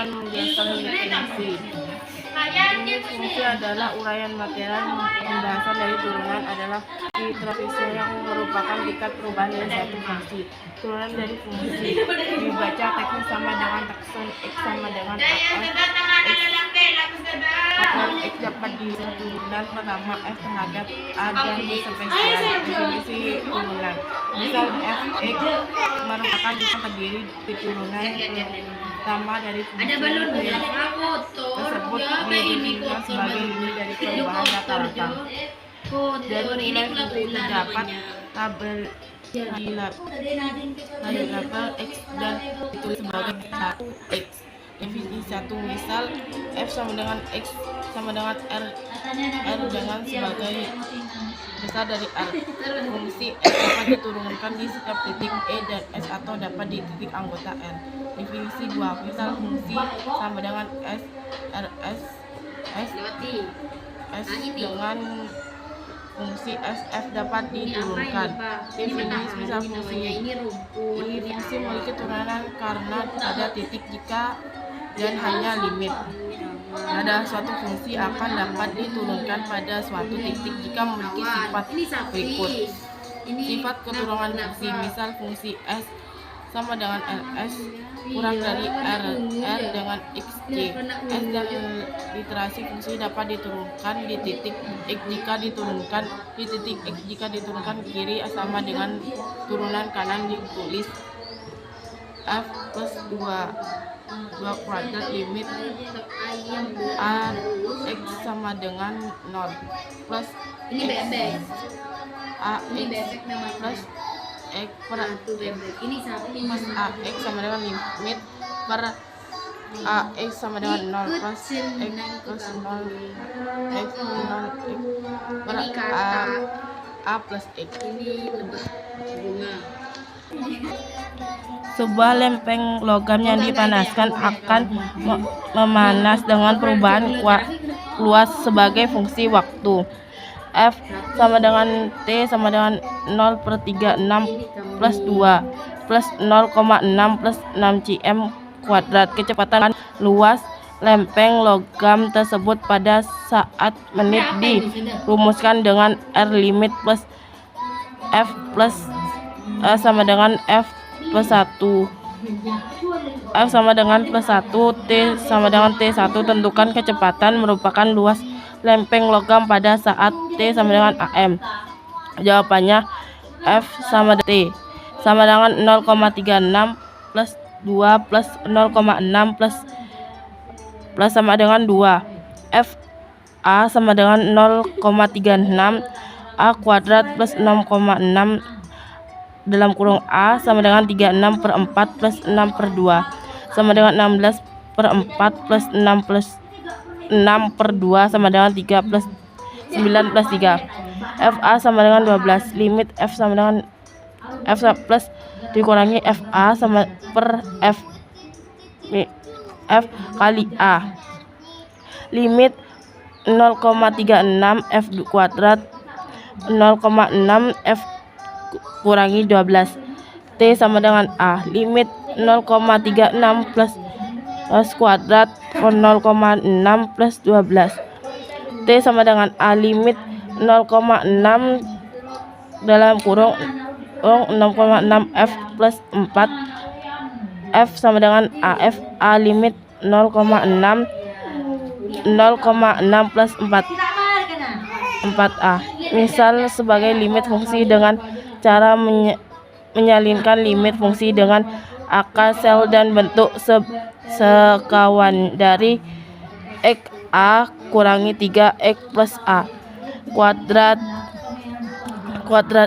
akan menjelaskan limit fungsi. Limit fungsi adalah uraian material pembahasan dari turunan adalah trapezio yang merupakan tingkat perubahan dari satu fungsi. Turunan dari fungsi dibaca teksnya sama dengan takson X sama dengan X dapat turunan pertama F terhadap A dan B spesial. Definisi turunan. Misal F(X) merupakan terdiri dari turunan pertama dari fungsi tersebut didefinisikan sebagai limit dari perubahan rata-rata. Dari nilai fungsi terdapat tabel tabel X dan ditulis sebagai 1X. Definisi 1 misal F sama dengan X sama dengan R dengan sebagai besar dari R. Fungsi F dapat diturunkan di setiap titik E dan S atau dapat di titik anggota R. Definisi 2 misal fungsi sama dengan S dengan fungsi SF dapat diturunkan. Definisi misal fungsi memiliki turunan karena ada titik jika dan hanya limit. Ada suatu fungsi akan dapat diturunkan pada suatu titik jika memiliki sifat berikut. Sifat keturunan fungsi, misal fungsi S sama dengan RS kurang dari R dengan XC. S dan literasi fungsi dapat diturunkan di titik X jika diturunkan di titik X jika diturunkan ke kiri sama dengan turunan kanan ditulis F plus 2 kuadrat limit A X sama dengan 0 plus A X plus X per plus A X sama dengan limit per A X sama dengan 0 plus X plus 0 X 0 X per A plus X. Sebuah lempeng logam yang dipanaskan akan memanas dengan perubahan luas sebagai fungsi waktu. F sama dengan T sama dengan 0/36 plus 2 plus 0,6 plus 6 cm kuadrat. Kecepatan luas lempeng logam tersebut pada saat menit dirumuskan dengan R limit plus F plus sama dengan F plus 1 F sama dengan plus 1 T sama dengan T1. Tentukan kecepatan merupakan luas lempeng logam pada saat T sama dengan AM. Jawabannya F sama T sama dengan 0,36 plus 2 plus 0,6 plus sama dengan 2. F A sama dengan 0,36 A kuadrat plus 6,6 dalam kurung A sama dengan 36/4 plus 6/2 sama dengan 16/4 plus 6/2 sama dengan 3 plus 9 plus 3. FA sama dengan 12. Limit F sama dengan F plus dikurangi FA sama per F kali A. Limit 0,36 F kuadrat 0,6 F kurangi 12. T sama dengan A. Limit 0,36 plus kuadrat 0,6 plus 12. T sama dengan A. Limit 0,6 dalam kurung 6,6 F plus 4. F sama dengan A. F A limit 0,6 plus 4A. Misal sebagai limit fungsi dengan cara menyalinkan limit fungsi dengan akar sel dan bentuk sekawan dari X A kurangi 3X plus A kuadrat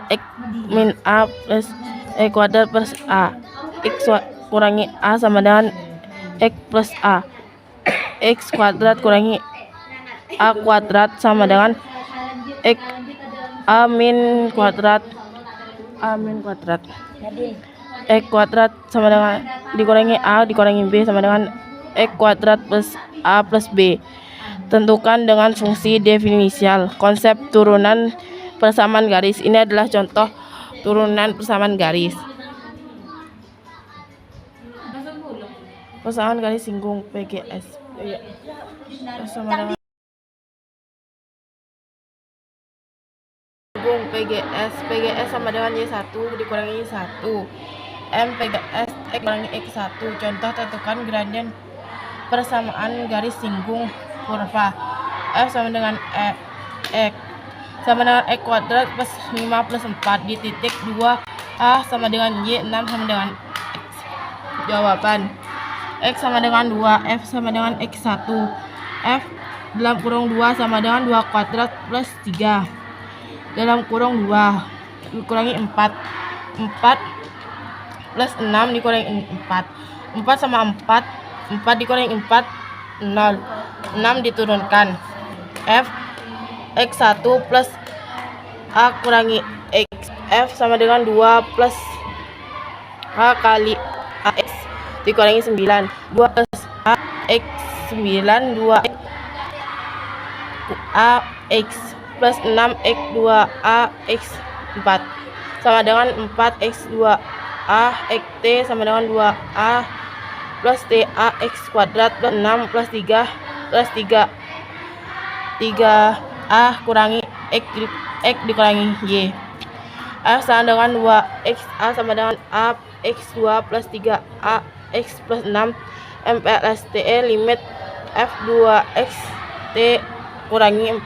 X min A plus kuadrat plus A. X kurangi A sama dengan X plus A. X kuadrat kurangi A kuadrat sama dengan X A min kuadrat X kuadrat sama dengan dikurangi A dikurangi B sama dengan X kuadrat plus A plus B. Tentukan dengan fungsi diferensial. Konsep turunan persamaan garis. Ini adalah contoh turunan persamaan garis. pasangan garis singgung PGS. F sama dengan singgung PGS sama dengan Y1 dikurangi Y1. M PGS X dikurangi X1. Contoh, tentukan gradien persamaan garis singgung kurva. F sama dengan X sama dengan X kuadrat plus 5 plus 4 di titik 2 A sama dengan Y, 6 sama dengan X. Jawaban X sama dengan 2, F sama dengan X1. F dalam kurung 2 sama dengan 2 kuadrat plus 3 dalam kurung 2 dikurangi 4 plus 6 dikurangi 4 sama 4 dikurangi 4 0 6 diturunkan. F X1 plus A kurangi X. F sama dengan 2 plus A kali AX dikurangi 9. 2 plus A X 9 2 A X plus 6 X 2 A X 4 sama dengan 4 X 2 A X T sama dengan 2 A plus T A X kuadrat plus 6 plus 3 plus 3 A kurangi X dikurangi Y. F sama dengan 2 X A sama dengan A X 2 plus 3 A X plus 6 MPLSTE limit F 2 X T kurangi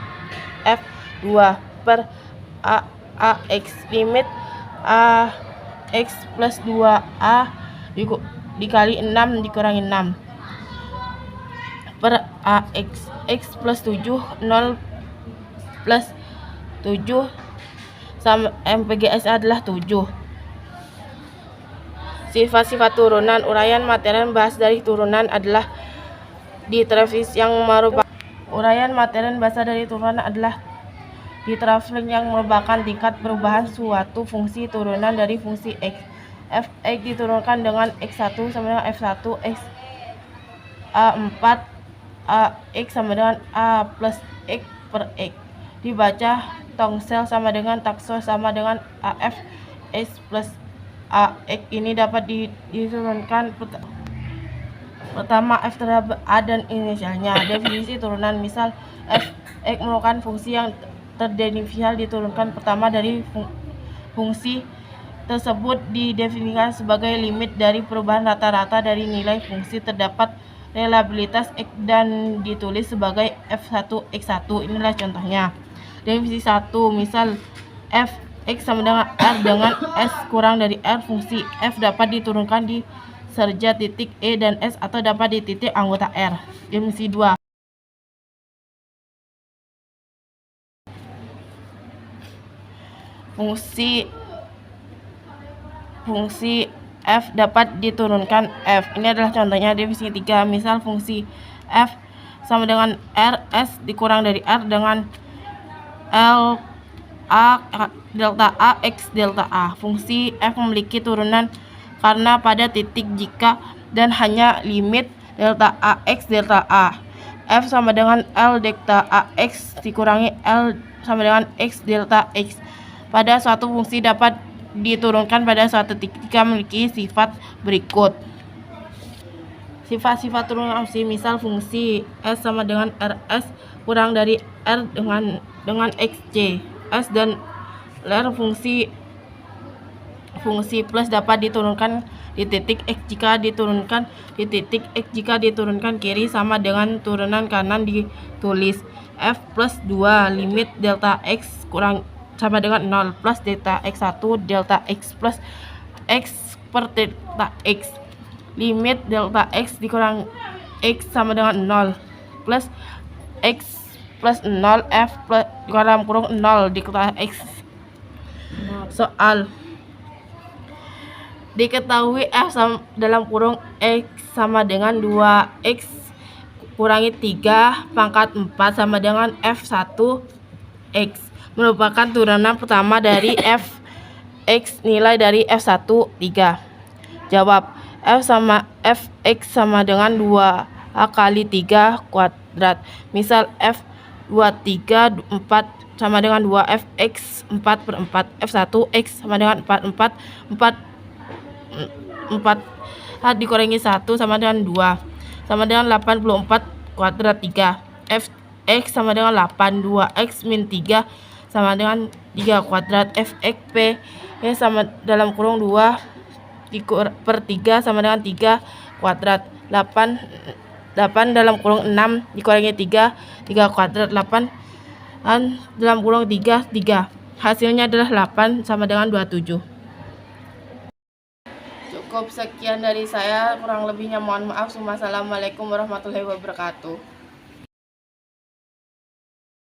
F 2 per A X limit A X plus 2 A dikali 6 dikurangi 6 per A X plus 7 0 plus 7 sama MPGS adalah 7. Sifat-sifat turunan. Uraian materi bahas dari turunan adalah di traveling yang merupakan yang merupakan tingkat perubahan suatu fungsi turunan dari fungsi X. F X diturunkan dengan X1 sama dengan F1 X A4 A X sama dengan A plus X per X. Dibaca tongsel sama dengan takso sama dengan AF S plus AX. Ini dapat diturunkan pertama F terhadap A dan inisialnya. Definisi turunan. Misal F X merupakan fungsi yang terdefinisial diturunkan pertama dari fungsi tersebut didefinisikan sebagai limit dari perubahan rata-rata dari nilai fungsi. Terdapat relabilitas X dan ditulis sebagai F1 X1. Inilah contohnya. Definisi 1, misal F X sama dengan R dengan S kurang dari R. Fungsi F dapat diturunkan di serja titik E dan S atau dapat di titik anggota R. Definisi 2. Fungsi F dapat diturunkan F. Ini adalah contohnya. Definisi 3, misal fungsi F sama dengan R S dikurang dari R dengan L A delta A X delta A. Fungsi F memiliki turunan karena pada titik jika dan hanya limit delta A X delta A. F sama dengan L delta A X dikurangi L sama dengan X delta X. Pada suatu fungsi dapat diturunkan pada suatu titik jika memiliki sifat berikut. Sifat-sifat turunan fungsi. Misal fungsi S sama dengan RS kurang dari R dengan XC. S dan R fungsi plus dapat diturunkan di titik X jika diturunkan di titik X jika diturunkan kiri sama dengan turunan kanan ditulis F plus 2 limit delta X kurang sama dengan 0 plus delta X1 delta X plus X per delta X. Limit delta X dikurang X sama dengan 0 plus X plus 0 F plus dalam kurung 0 dikali X. Soal diketahui F dalam kurung X sama dengan 2X kurangi 3 pangkat 4 sama dengan F1 X merupakan turunan pertama dari F X. Nilai dari F1 3. Jawab F X sama dengan 2A kali 3 kuadrat. Misal F 2 3 4 sama dengan 2 F X 4 per 4. F1 X sama dengan 4 4 4 4 dikurangi 1 sama dengan 2 sama dengan 84 kuadrat 3. Fx sama dengan 8. 2x min 3 sama dengan 3 kuadrat. Fx P sama dalam kurung 2 per 3 sama dengan 3 kuadrat. 8 dalam kurung 6 dikurangi 3 kuadrat. 8 dalam kurung 3 hasilnya adalah 8 sama dengan 27. Cukup sekian dari saya, kurang lebihnya mohon maaf. Wassalamualaikum warahmatullahi wabarakatuh.